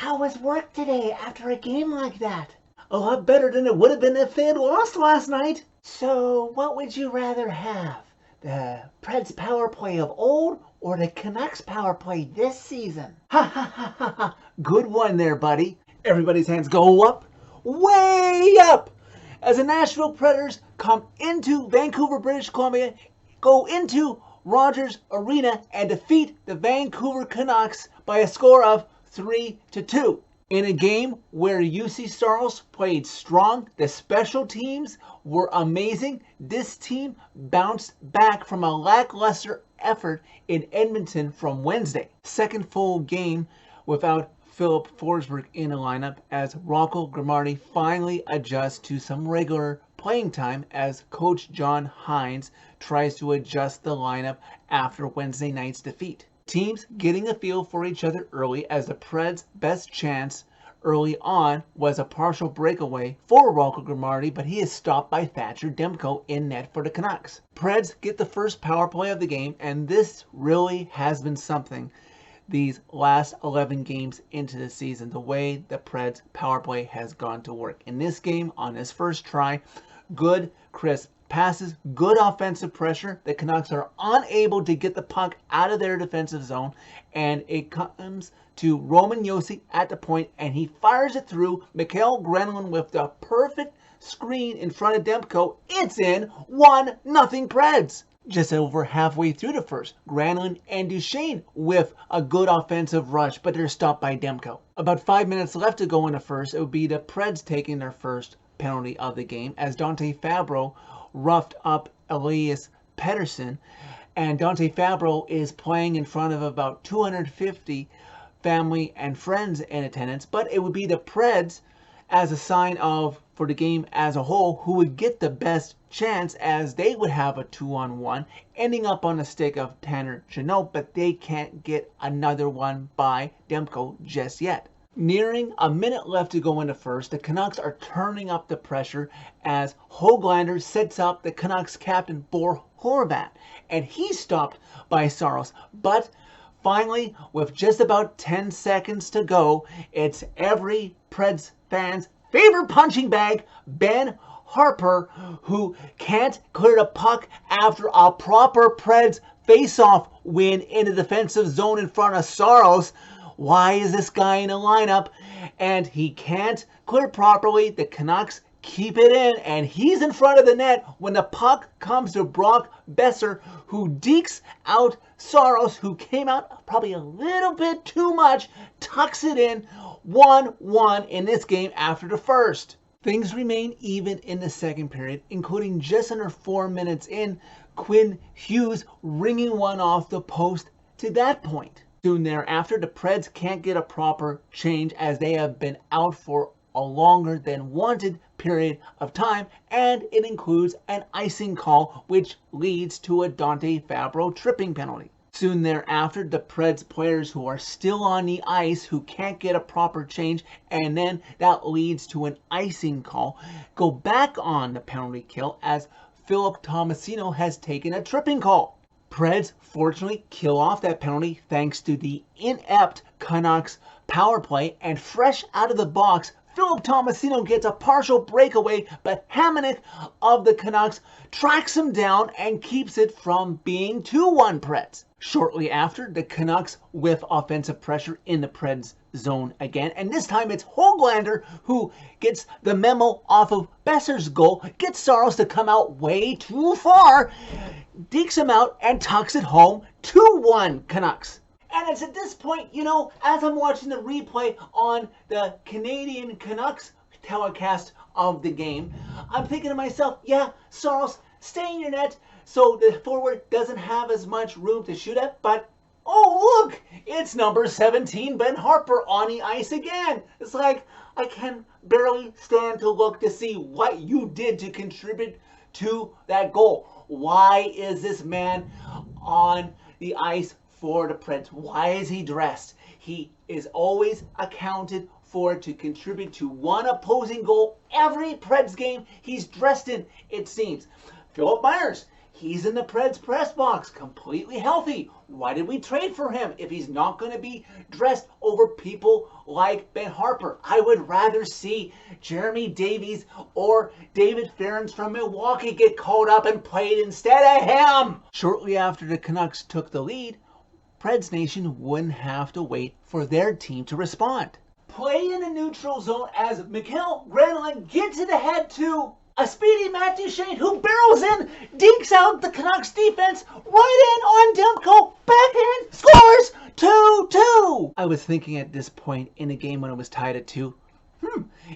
How was work today after a game like that? A lot better than it would have been if they had lost last night. So, what would you rather have? The Preds power play of old or the Canucks power play this season? Ha ha ha ha ha. Good one there, buddy. Everybody's hands go up, way up, as the Nashville Predators come into Vancouver, British Columbia, go into Rogers Arena and defeat the Vancouver Canucks by a score of 3-2. In a game where Juuse Stars played strong, the special teams were amazing. This team bounced back from a lackluster effort in Edmonton from Wednesday. Second full game without Philip Forsberg in the lineup as Rocco Grimaldi finally adjusts to some regular playing time as coach John Hines tries to adjust the lineup after Wednesday night's defeat. Teams getting a feel for each other early as the Preds' best chance early on was a partial breakaway for Rocco Grimaldi, but he is stopped by Thatcher Demko in net for the Canucks. Preds get the first power play of the game, and this really has been something these last 11 games into the season, the way the Preds power play has gone to work. In this game, on his first try, good, crisp passes, good offensive pressure. The Canucks are unable to get the puck out of their defensive zone, and it comes to Roman Josi at the point, and he fires it through. Mikael Granlund with the perfect screen in front of Demko. It's in. 1-0 Preds. Just over halfway through the first, Granlund and Duchesne with a good offensive rush, but they're stopped by Demko. About 5 minutes left to go in the first. It would be the Preds taking their first penalty of the game as Dante Fabro roughed up Elias Pettersson, and Dante Fabro is playing in front of about 250 family and friends in attendance, but it would be the Preds as a sign of, for the game as a whole, who would get the best chance as they would have a 2-on-1 ending up on the stick of Tanner Jeannot, but they can't get another one by Demko just yet. Nearing a minute left to go in the first, the Canucks are turning up the pressure as Höglander sets up the Canucks captain for Horvat, and he's stopped by Saros. But finally, with just about 10 seconds to go, it's every Preds fan's favorite punching bag, Ben Harper, who can't clear the puck after a proper Preds face-off win in the defensive zone in front of Saros. Why is this guy in the lineup? And he can't clear properly. The Canucks keep it in, and he's in front of the net when the puck comes to Brock Besser, who dekes out Saros, who came out probably a little bit too much, tucks it in. 1-1 in this game after the first. Things remain even in the second period, including just under 4 minutes in, Quinn Hughes ringing one off the post to that point. Soon thereafter, the Preds can't get a proper change as they have been out for a longer than wanted period of time, and it includes an icing call which leads to a Dante Fabro tripping penalty. Soon thereafter, the Preds players who are still on the ice, who can't get a proper change, and then that leads to an icing call, go back on the penalty kill as Philip Tomasino has taken a tripping call. Preds fortunately kill off that penalty thanks to the inept Canucks power play, and fresh out of the box, Philip Tomasino gets a partial breakaway, but Hamonic of the Canucks tracks him down and keeps it from being 2-1 Preds. Shortly after, the Canucks with offensive pressure in the Preds zone again, and this time it's Höglander who gets the memo off of Besser's goal, gets Saros to come out way too far, dekes him out and tucks it home. 2-1 Canucks. And it's at this point, as I'm watching the replay on the Canadian Canucks telecast of the game, I'm thinking to myself, yeah, Saros, stay in your net so the forward doesn't have as much room to shoot at, but oh look, it's number 17, Ben Harper, on the ice again. It's like, I can barely stand to look to see what you did to contribute to that goal. Why is this man on the ice for the Preds? Why is he dressed? He is always accounted for to contribute to one opposing goal every Preds game he's dressed in, it seems. Philip Myers, He's in the Preds press box, completely healthy. Why did we trade for him if he's not going to be dressed over people like Ben Harpur? I would rather see Jeremy Davies or David Ferens from Milwaukee get called up and played instead of him. Shortly after the Canucks took the lead, Preds Nation wouldn't have to wait for their team to respond. Play in the neutral zone as Mikael Granlund gets it ahead to a speedy Matt Duchene who barrels in, dinks out the Canucks defense, right in on Demko, backhand, scores 2-2. I was thinking at this point in the game when it was tied at 2,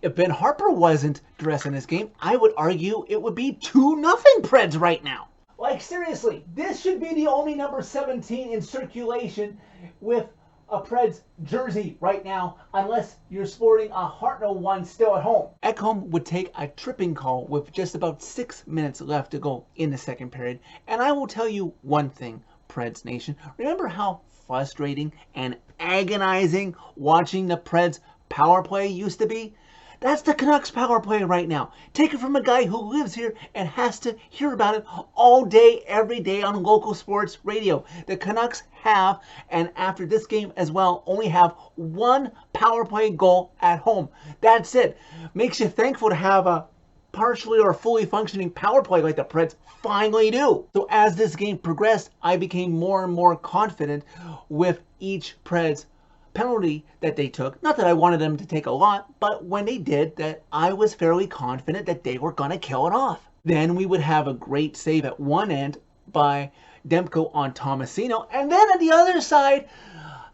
if Ben Harpur wasn't dressed in this game, I would argue it would be 2-0 Preds right now. Like seriously, this should be the only number 17 in circulation with a Preds jersey right now, unless you're sporting a Hartnell one still at home. Ekholm would take a tripping call with just about 6 minutes left to go in the second period. And I will tell you one thing, Preds Nation. Remember how frustrating and agonizing watching the Preds power play used to be? That's the Canucks power play right now. Take it from a guy who lives here and has to hear about it all day, every day on local sports radio. The Canucks have, and after this game as well, only have one power play goal at home. That's it. Makes you thankful to have a partially or fully functioning power play like the Preds finally do. So as this game progressed, I became more and more confident with each Preds penalty that they took. Not that I wanted them to take a lot, but when they did, that I was fairly confident that they were going to kill it off. Then we would have a great save at one end by Demko on Tomasino, and then on the other side,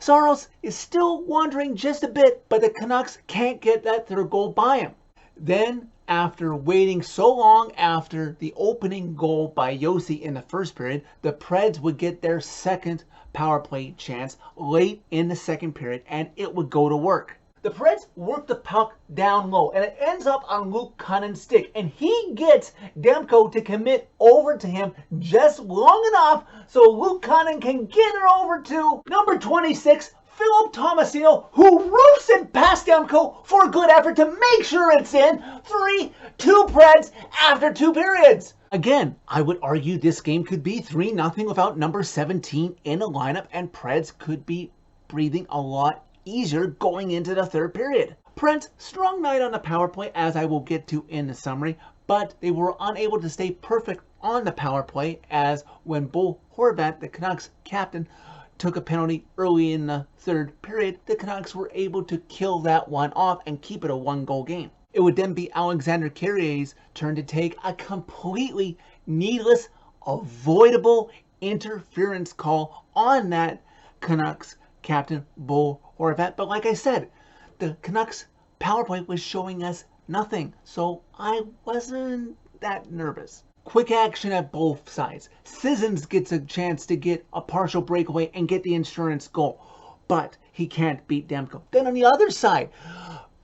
Saros is still wandering just a bit, but the Canucks can't get that third goal by him. Then, after waiting so long after the opening goal by Juuse in the first period, the Preds would get their second power play chance late in the second period, and it would go to work. The Preds work the puck down low, and it ends up on Luke Kunin's stick, and he gets Demko to commit over to him just long enough so Luke Kunin can get it over to number 26, Philip Tomasino, who roofs it past Demko for a good effort to make sure it's in. 3-2 Preds after 2 periods. Again, I would argue this game could be 3-0 without number 17 in a lineup, and Preds could be breathing a lot easier going into the third period. Preds, strong night on the power play, as I will get to in the summary, but they were unable to stay perfect on the power play, as when Bo Horvat, the Canucks captain, took a penalty early in the third period, the Canucks were able to kill that one off and keep it a 1-goal game. It would then be Alexander Carrier's turn to take a completely needless, avoidable interference call on that Canucks captain, Bo Horvat. But like I said, the Canucks power play was showing us nothing, so I wasn't that nervous. Quick action at both sides. Sissons gets a chance to get a partial breakaway and get the insurance goal, but he can't beat Demko. Then on the other side,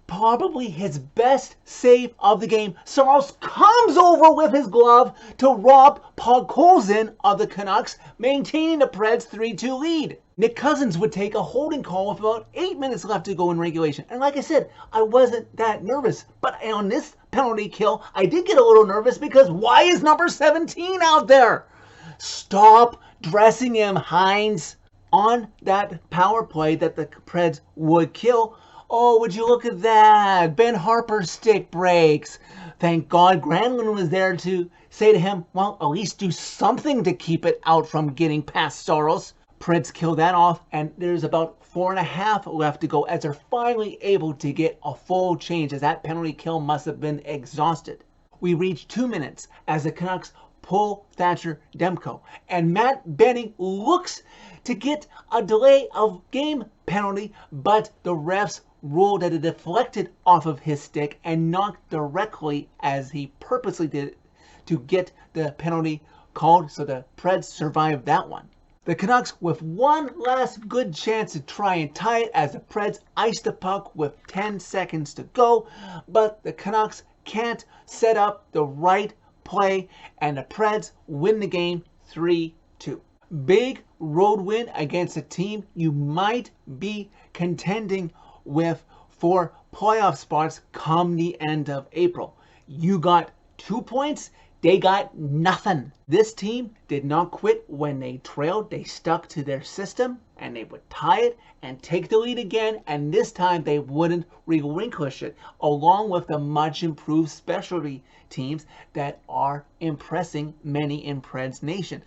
probably his best save of the game, Saros comes over with his glove to rob Podkolzin of the Canucks, maintaining the Preds' 3-2 lead. Nick Cousins would take a holding call with about 8 minutes left to go in regulation. And like I said, I wasn't that nervous. But on this penalty kill, I did get a little nervous because why is number 17 out there? Stop dressing him, Hines. On that power play that the Preds would kill, oh, would you look at that? Ben Harpur's stick breaks. Thank God Granlund was there to say to him, well, at least do something to keep it out from getting past Saros. Preds kill that off, and there's about 4.5 left to go as they're finally able to get a full change, as that penalty kill must have been exhausted. We reach 2 minutes as the Canucks pull Thatcher Demko, and Matt Benning looks to get a delay of game penalty, but the refs ruled that it deflected off of his stick and knocked directly, as he purposely did, to get the penalty called, so the Preds survived that one. The Canucks with one last good chance to try and tie it as the Preds ice the puck with 10 seconds to go, but the Canucks can't set up the right play, and the Preds win the game 3-2. Big road win against a team you might be contending with for playoff spots come the end of April. You got 2 points, They got nothing. This team did not quit when they trailed. They stuck to their system, and they would tie it and take the lead again, and this time they wouldn't relinquish it, along with the much improved specialty teams that are impressing many in Preds Nation,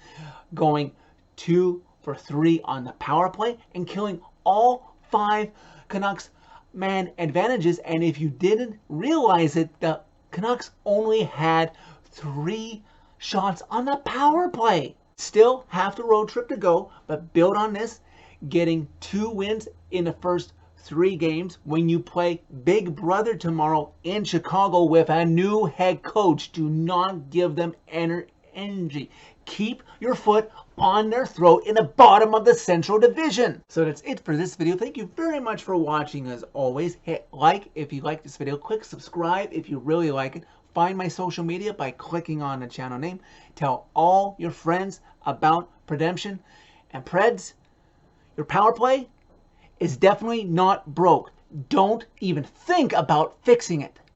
going 2 for 3 on the power play and killing all 5 Canucks man advantages. And if you didn't realize it, the Canucks only had 3 shots on the power play. Still half the road trip to go, but build on this, getting 2 wins in the first 3 games. When you play Big Brother tomorrow in Chicago with a new head coach, do not give them energy. Keep your foot on their throat in the bottom of the Central Division. So that's it for this video. Thank you very much for watching. As always, hit like if you like this video. Click subscribe if you really like it. Find my social media by clicking on the channel name. Tell all your friends about Predemption. And Preds, your power play is definitely not broke. Don't even think about fixing it.